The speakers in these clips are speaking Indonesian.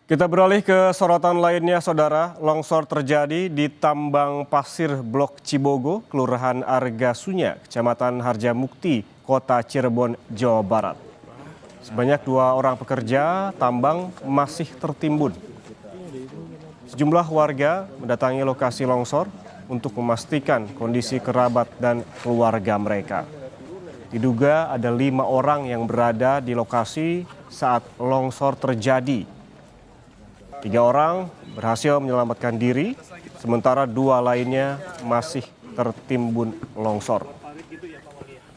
Kita beralih ke sorotan lainnya, Saudara. Longsor terjadi di tambang pasir Blok Cibogo, Kelurahan Argasunya, Kecamatan Harjamukti, Kota Cirebon, Jawa Barat. Sebanyak 2 orang pekerja tambang masih tertimbun. Sejumlah warga mendatangi lokasi longsor untuk memastikan kondisi kerabat dan keluarga mereka. Diduga ada 5 orang yang berada di lokasi saat longsor terjadi. 3 orang berhasil menyelamatkan diri, sementara 2 lainnya masih tertimbun longsor.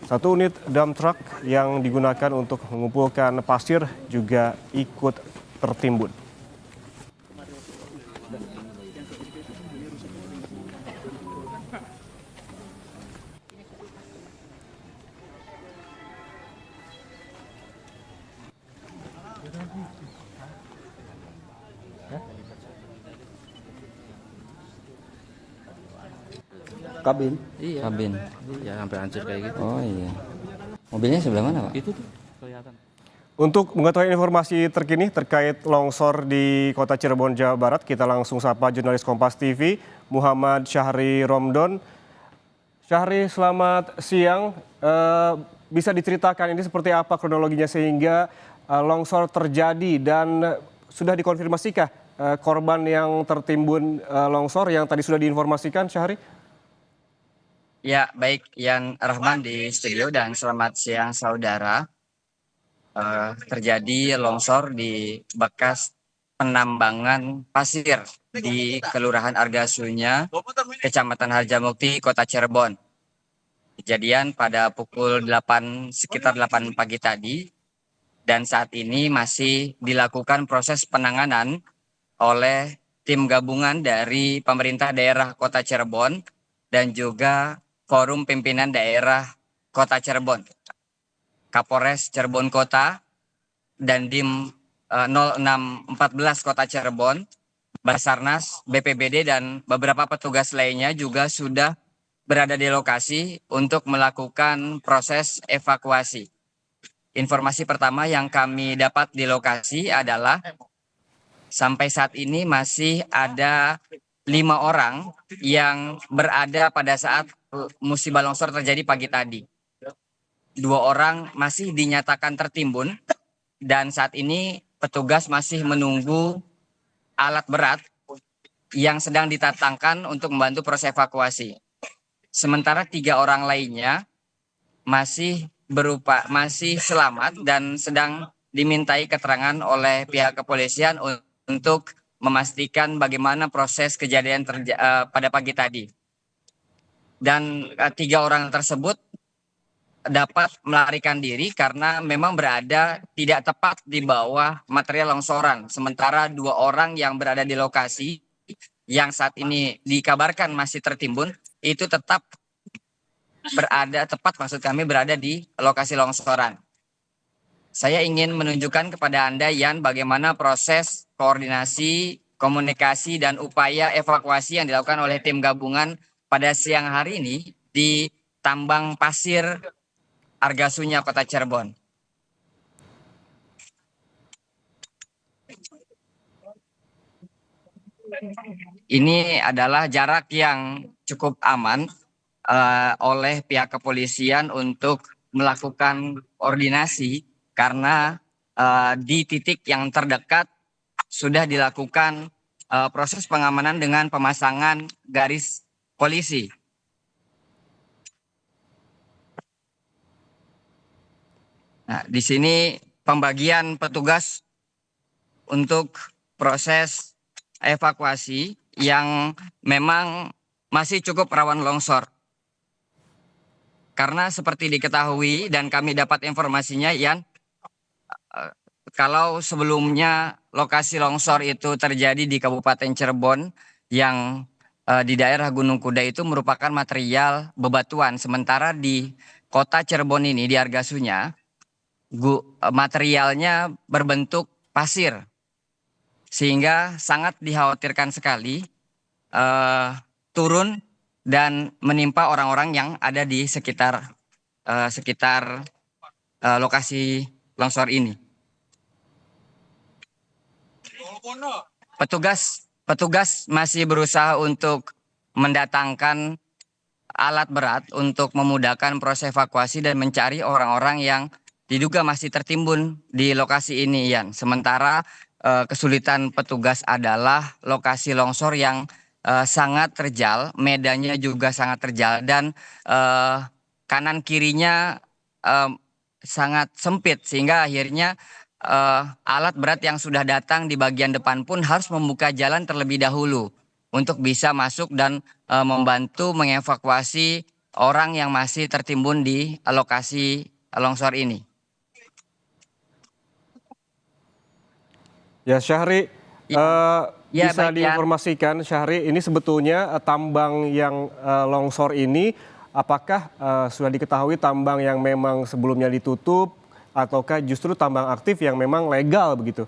1 unit dump truck yang digunakan untuk mengumpulkan pasir juga ikut tertimbun. Kabin? Iya. Kabin. Ya sampai hancur kayak gitu. Oh iya. Mobilnya sebelah mana, Pak? Itu tuh kelihatan. Untuk mengetahui informasi terkini terkait longsor di Kota Cirebon, Jawa Barat, kita langsung sapa jurnalis Kompas TV, Muhammad Syahri Romdon. Syahri, selamat siang. Bisa diceritakan ini seperti apa kronologinya sehingga longsor terjadi dan sudah dikonfirmasikah korban yang tertimbun longsor yang tadi sudah diinformasikan, Syahri? Ya, baik Yan Rahman di studio dan selamat siang saudara. Terjadi longsor di bekas penambangan pasir di Kelurahan Argasunya, Kecamatan Harjamukti, Kota Cirebon. Kejadian pada pukul 8, sekitar 8 pagi tadi, dan saat ini masih dilakukan proses penanganan oleh tim gabungan dari pemerintah daerah Kota Cirebon dan juga Forum Pimpinan Daerah Kota Cirebon, Kapolres Cirebon Kota, dan Dim 0614 Kota Cirebon, Basarnas, BPBD, dan beberapa petugas lainnya juga sudah berada di lokasi untuk melakukan proses evakuasi. Informasi pertama yang kami dapat di lokasi adalah sampai saat ini masih ada 5 orang yang berada pada saat musibah longsor terjadi pagi tadi. 2 orang masih dinyatakan tertimbun dan saat ini petugas masih menunggu alat berat yang sedang didatangkan untuk membantu proses evakuasi. Sementara 3 orang lainnya masih selamat dan sedang dimintai keterangan oleh pihak kepolisian untuk memastikan bagaimana proses kejadian pada pagi tadi. Dan 3 orang tersebut dapat melarikan diri karena memang berada tidak tepat di bawah material longsoran. Sementara 2 orang yang berada di lokasi yang saat ini dikabarkan masih tertimbun itu tetap berada di lokasi longsoran. Saya ingin menunjukkan kepada Anda, Yan, bagaimana proses koordinasi, komunikasi, dan upaya evakuasi yang dilakukan oleh tim gabungan pada siang hari ini di tambang pasir Argasunya, Kota Cirebon. Ini adalah jarak yang cukup aman oleh pihak kepolisian untuk melakukan koordinasi karena di titik yang terdekat sudah dilakukan proses pengamanan dengan pemasangan garis polisi. Nah, di sini pembagian petugas untuk proses evakuasi yang memang masih cukup rawan longsor. Karena seperti diketahui dan kami dapat informasinya, Yan, kalau sebelumnya lokasi longsor itu terjadi di Kabupaten Cirebon yang di daerah Gunung Kuda itu merupakan material bebatuan. Sementara di Kota Cirebon ini, di Argasunya, materialnya berbentuk pasir. Sehingga sangat dikhawatirkan sekali turun dan menimpa orang-orang yang ada di sekitar lokasi longsor ini. Petugas masih berusaha untuk mendatangkan alat berat untuk memudahkan proses evakuasi dan mencari orang-orang yang diduga masih tertimbun di lokasi ini, Ian. Sementara kesulitan petugas adalah lokasi longsor yang sangat terjal, medannya juga sangat terjal dan kanan kirinya sangat sempit sehingga akhirnya alat berat yang sudah datang di bagian depan pun harus membuka jalan terlebih dahulu untuk bisa masuk dan membantu mengevakuasi orang yang masih tertimbun di lokasi longsor ini. Ya Syahri, Ya, bisa baik, Yan. diinformasikan Syahri, ini sebetulnya tambang yang longsor ini apakah sudah diketahui tambang yang memang sebelumnya ditutup ataukah justru tambang aktif yang memang legal begitu?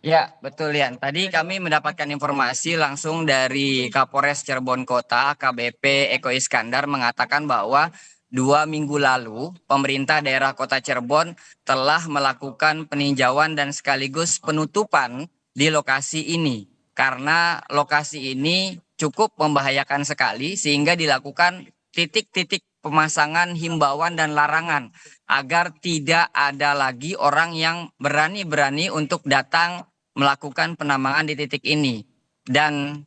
Ya, betul Yan. Tadi kami mendapatkan informasi langsung dari Kapolres Cirebon Kota, AKBP Eko Iskandar mengatakan bahwa 2 minggu lalu pemerintah daerah Kota Cirebon telah melakukan peninjauan dan sekaligus penutupan di lokasi ini. Karena lokasi ini cukup membahayakan sekali sehingga dilakukan titik-titik pemasangan himbauan dan larangan agar tidak ada lagi orang yang berani-berani untuk datang melakukan penambangan di titik ini. Dan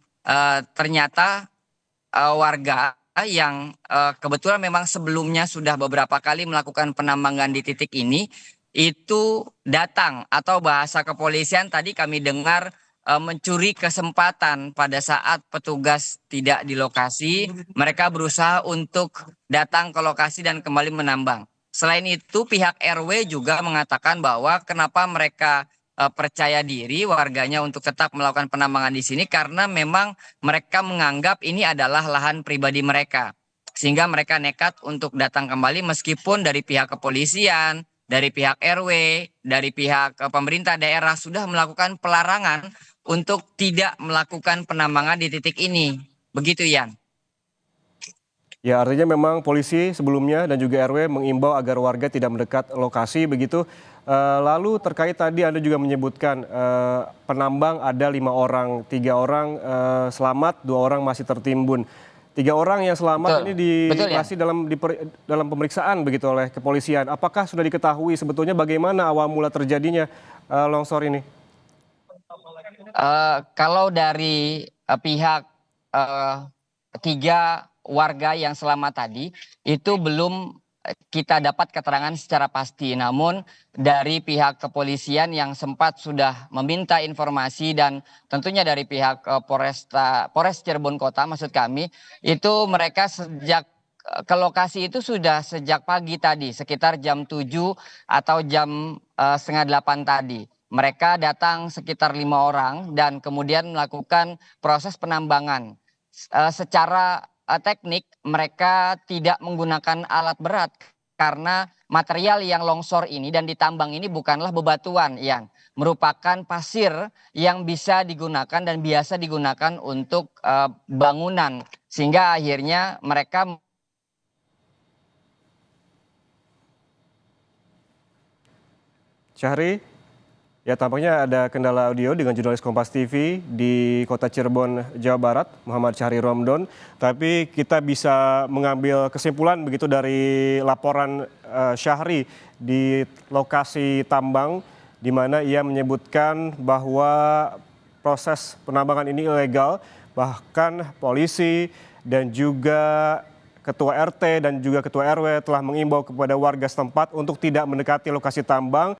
ternyata warga yang kebetulan memang sebelumnya sudah beberapa kali melakukan penambangan di titik ini itu datang, atau bahasa kepolisian tadi kami dengar mencuri kesempatan pada saat petugas tidak di lokasi, mereka berusaha untuk datang ke lokasi dan kembali menambang. Selain itu pihak RW juga mengatakan bahwa kenapa mereka percaya diri warganya untuk tetap melakukan penambangan di sini karena memang mereka menganggap ini adalah lahan pribadi mereka. Sehingga mereka nekat untuk datang kembali meskipun dari pihak kepolisian, dari pihak RW, dari pihak pemerintah daerah sudah melakukan pelarangan untuk tidak melakukan penambangan di titik ini. Begitu, Yan. Ya artinya memang polisi sebelumnya dan juga RW mengimbau agar warga tidak mendekat lokasi begitu. Lalu terkait tadi Anda juga menyebutkan penambang ada 5 orang, 3 orang selamat, 2 orang masih tertimbun. 3 orang yang selamat ini masih dalam pemeriksaan begitu oleh kepolisian. Apakah sudah diketahui sebetulnya bagaimana awal mula terjadinya longsor ini? Kalau dari pihak 3 warga yang selamat tadi itu belum kita dapat keterangan secara pasti. Namun dari pihak kepolisian yang sempat sudah meminta informasi dan tentunya dari pihak Polres Cirebon Kota maksud kami, itu mereka sejak ke lokasi itu sudah sejak pagi tadi sekitar jam 7 atau jam setengah 8 tadi. Mereka datang sekitar 5 orang dan kemudian melakukan proses penambangan. Secara teknik mereka tidak menggunakan alat berat karena material yang longsor ini dan ditambang ini bukanlah bebatuan yang merupakan pasir yang bisa digunakan dan biasa digunakan untuk bangunan sehingga akhirnya mereka Syahri, ya tampaknya ada kendala audio dengan jurnalis Kompas TV di Kota Cirebon, Jawa Barat, Muhammad Syahri Romdon. Tapi kita bisa mengambil kesimpulan begitu dari laporan Syahri di lokasi tambang, di mana ia menyebutkan bahwa proses penambangan ini ilegal, bahkan polisi dan juga Ketua RT dan juga Ketua RW telah mengimbau kepada warga setempat untuk tidak mendekati lokasi tambang